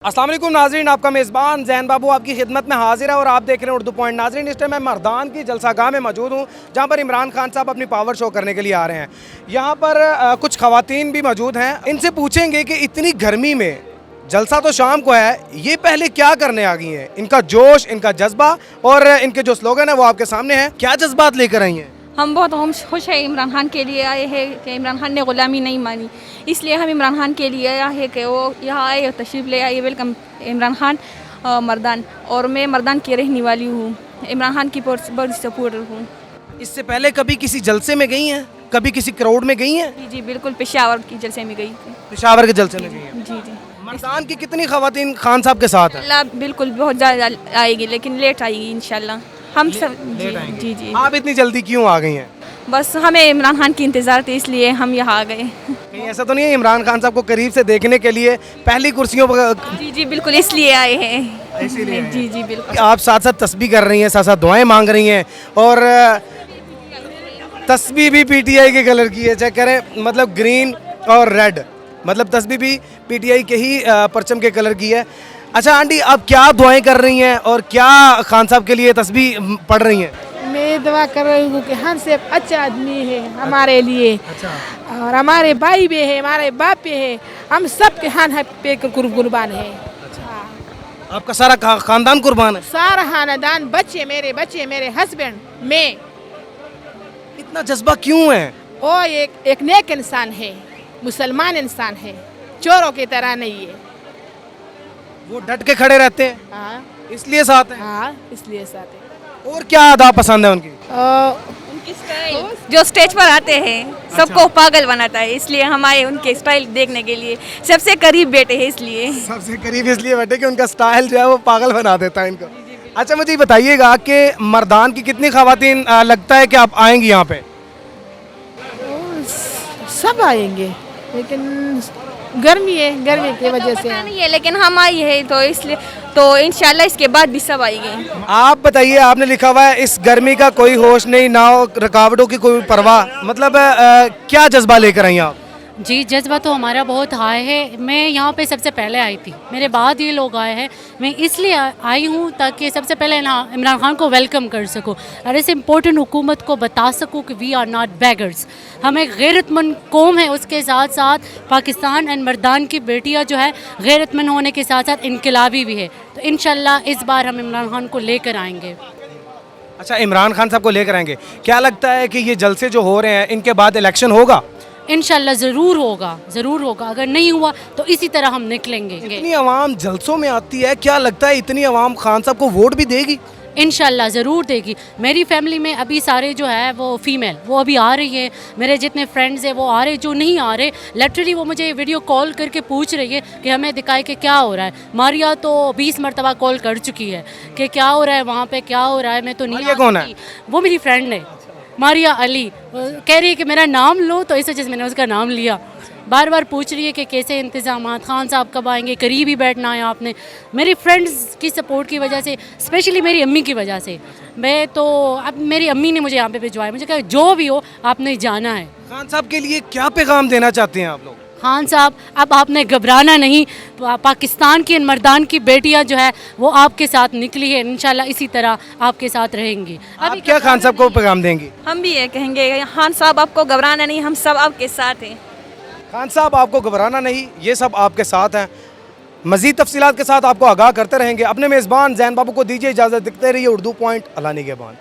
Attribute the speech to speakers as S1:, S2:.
S1: अस्सलाम वालेकुम नाज़रीन, आपका मेज़बान ज़ैन बाबू आपकी खिदमत में हाजिर है और आप देख रहे हैं उर्दू पॉइंट। नाज़रीन, इस टाइम मैं मर्दान की जलसागाह में मौजूद हूँ जहाँ पर इमरान खान साहब अपनी पावर शो करने के लिए आ रहे हैं। यहाँ पर कुछ ख़वातीन भी मौजूद हैं, इनसे पूछेंगे कि इतनी गर्मी में जलसा तो शाम को है, ये पहले क्या करने आ गई हैं, इनका जोश, इनका जज्बा और इनके जो स्लोगन है वो आपके सामने है। क्या जज्बात लेकर आई हैं?
S2: हम बहुत खुश हैं, इमरान खान के लिए आए हैं कि इमरान खान ने ग़ुलामी नहीं मानी, इसलिए हम इमरान खान के लिए आए हैं कि वो यहाँ आए और तशरीफ़ ले आए। वेलकम इमरान खान मर्दान। और मैं मर्दान की रहने वाली हूँ, इमरान खान की बड़ी सपोर्टर हूँ।
S1: इससे पहले कभी किसी जलसे में गई हैं, कभी किसी क्राउड में गई हैं?
S2: जी जी बिल्कुल, पेशावर की जलसे में गई थी।
S1: पेशावर के जलसे में गई हैं?
S2: जी जी।
S1: मर्दान की कितनी ख़वातीन खान साहब के साथ हैं?
S2: अल्लाह बिल्कुल बहुत ज़्यादा आएगी, लेकिन लेट आएगी इंशाल्लाह। हम सब जी जी।
S1: आप इतनी जल्दी क्यों आ गई हैं?
S2: बस हमें इमरान खान की इंतज़ार थी, इसलिए हम यहाँ आ गए।
S1: कहीं ऐसा तो नहीं है इमरान खान साहब को करीब से देखने के लिए पहली कुर्सियों पर?
S2: जी जी बिल्कुल, इसलिए आए हैं।
S1: इसीलिए
S2: जी जी बिल्कुल।
S1: आप साथ साथ तस्बीह कर रही हैं, साथ साथ दुआएं मांग रही हैं और तस्बीह भी पीटीआई के कलर की है, चेक करें, मतलब ग्रीन और रेड, मतलब तस्बीह भी पीटीआई के ही परचम के कलर की है। अच्छा आंटी, आप क्या दुआएं कर रही हैं और क्या खान साहब के लिए तस्बीह पढ़ रही हैं?
S3: मैं दुआ कर रही हूँ कि खान साहब अच्छा आदमी है हमारे लिए।
S1: अच्छा।
S3: और हमारे भाई भी है, हमारे बाप भी है, हम सब के खान पे कुर्बान है।
S1: आपका सारा खानदान कुर्बान है?
S3: सारा खानदान, बच्चे, मेरे हस्बैंड, मैं।
S1: इतना जज्बा क्यों है?
S3: वो एक नेक इंसान है, मुसलमान इंसान है, चोरों की तरह नहीं है।
S1: वो डट के खड़े रहते हैं,
S3: हाँ
S1: इसलिए साथ हैं।
S3: हाँ, इसलिए साथ है।
S1: और क्या अदा पसंद है उनकी?
S2: उनकी स्टाइल जो स्टेज पर आते हैं सबको पागल बनाता है, इसलिए हम आए उनके स्टाइल देखने के लिए। सबसे करीब बैठे हैं इसलिए।
S1: सबसे करीब इसलिए बैठे कि उनका स्टाइल जो है वो पागल बना देता है इनको। अच्छा मुझे ये बताइएगा कि मर्दान की कितनी ख़वातीन लगता है कि आप आएंगी यहाँ पे?
S3: सब आएंगे, लेकिन गर्मी है, गर्मी की वजह से
S2: पता नहीं है, लेकिन हम आई है तो इसलिए तो इंशाल्लाह इसके बाद भी सब आएंगे।
S1: आप बताइए, आपने लिखा हुआ है इस गर्मी का कोई होश नहीं, ना हो रुकावटों की कोई परवाह, मतलब क्या जज्बा लेकर आई आप?
S4: जी, जज्बा तो हमारा बहुत हाई है। मैं यहाँ पे सबसे पहले आई थी, मेरे बाद ये लोग आए हैं। मैं इसलिए आई हूँ ताकि सबसे पहले ना इमरान खान को वेलकम कर सकूँ और इस इम्पोर्टेंट हुकूमत को बता सकूँ कि वी आर नॉट बैगर्स। हम एक गैरतमंद कौम है, उसके साथ साथ पाकिस्तान एंड मर्दान की बेटियाँ जो है गैरतमंद होने के साथ साथ इनकलाबी भी है। तो इंशाल्लाह इस बार हम इमरान खान को लेकर आएंगे।
S1: अच्छा, इमरान खान साहब को लेकर आएंगे। क्या लगता है कि ये जलसे जो हो रहे हैं इनके बाद इलेक्शन होगा?
S4: इंशाल्लाह ज़रूर होगा, ज़रूर होगा। अगर नहीं हुआ तो इसी तरह हम निकलेंगे।
S1: इतनी आवाम जलसों में आती है, क्या लगता है इतनी आवाम खान साहब को वोट भी देगी?
S4: इंशाल्लाह ज़रूर देगी। मेरी फैमिली में अभी सारे जो है वो फीमेल, वो अभी आ रही है। मेरे जितने फ्रेंड्स हैं वो आ रहे, जो नहीं आ रहे लिटरली वो मुझे वीडियो कॉल करके पूछ रही है कि हमें दिखाए कि क्या हो रहा है। मारिया तो 20 मरतबा कॉल कर चुकी है कि क्या हो रहा है वहाँ पे, क्या हो रहा है। मैं तो नहीं
S1: मारिया कौन है?
S4: वो मेरी फ्रेंड है, मारिया अली। कह रही है कि मेरा नाम लो, तो इस वजह से मैंने उसका नाम लिया। बार बार पूछ रही है कि कैसे इंतज़ाम, खान साहब कब आएंगे, करीब ही बैठना है आपने। मेरी फ्रेंड्स की सपोर्ट की वजह से, स्पेशली मेरी अम्मी की वजह से, मैं तो अब मेरी अम्मी ने मुझे यहाँ पे भिजवाया। मुझे कहा जो भी हो आपने जाना है।
S1: खान साहब के लिए क्या पैगाम देना चाहते हैं आप लोग?
S4: खान साहब, अब आपने घबराना नहीं। पाकिस्तान की मर्दान की बेटियां जो है वो आपके साथ निकली है, इंशाल्लाह इसी तरह आपके साथ रहेंगी।
S1: आप क्या खान साहब को पैगाम देंगी?
S2: हम भी ये कहेंगे, खान साहब आपको घबराना नहीं, हम सब आपके साथ हैं।
S1: खान साहब आपको घबराना नहीं, ये सब आपके साथ हैं। मज़ीद तफसीलात के साथ आपको आगाह करते रहेंगे। अपने मेज़बान ज़ैन बाबू को दीजिए इजाज़त, दिखते रहिए उर्दू पॉइंट। अल्लाह निगहबान।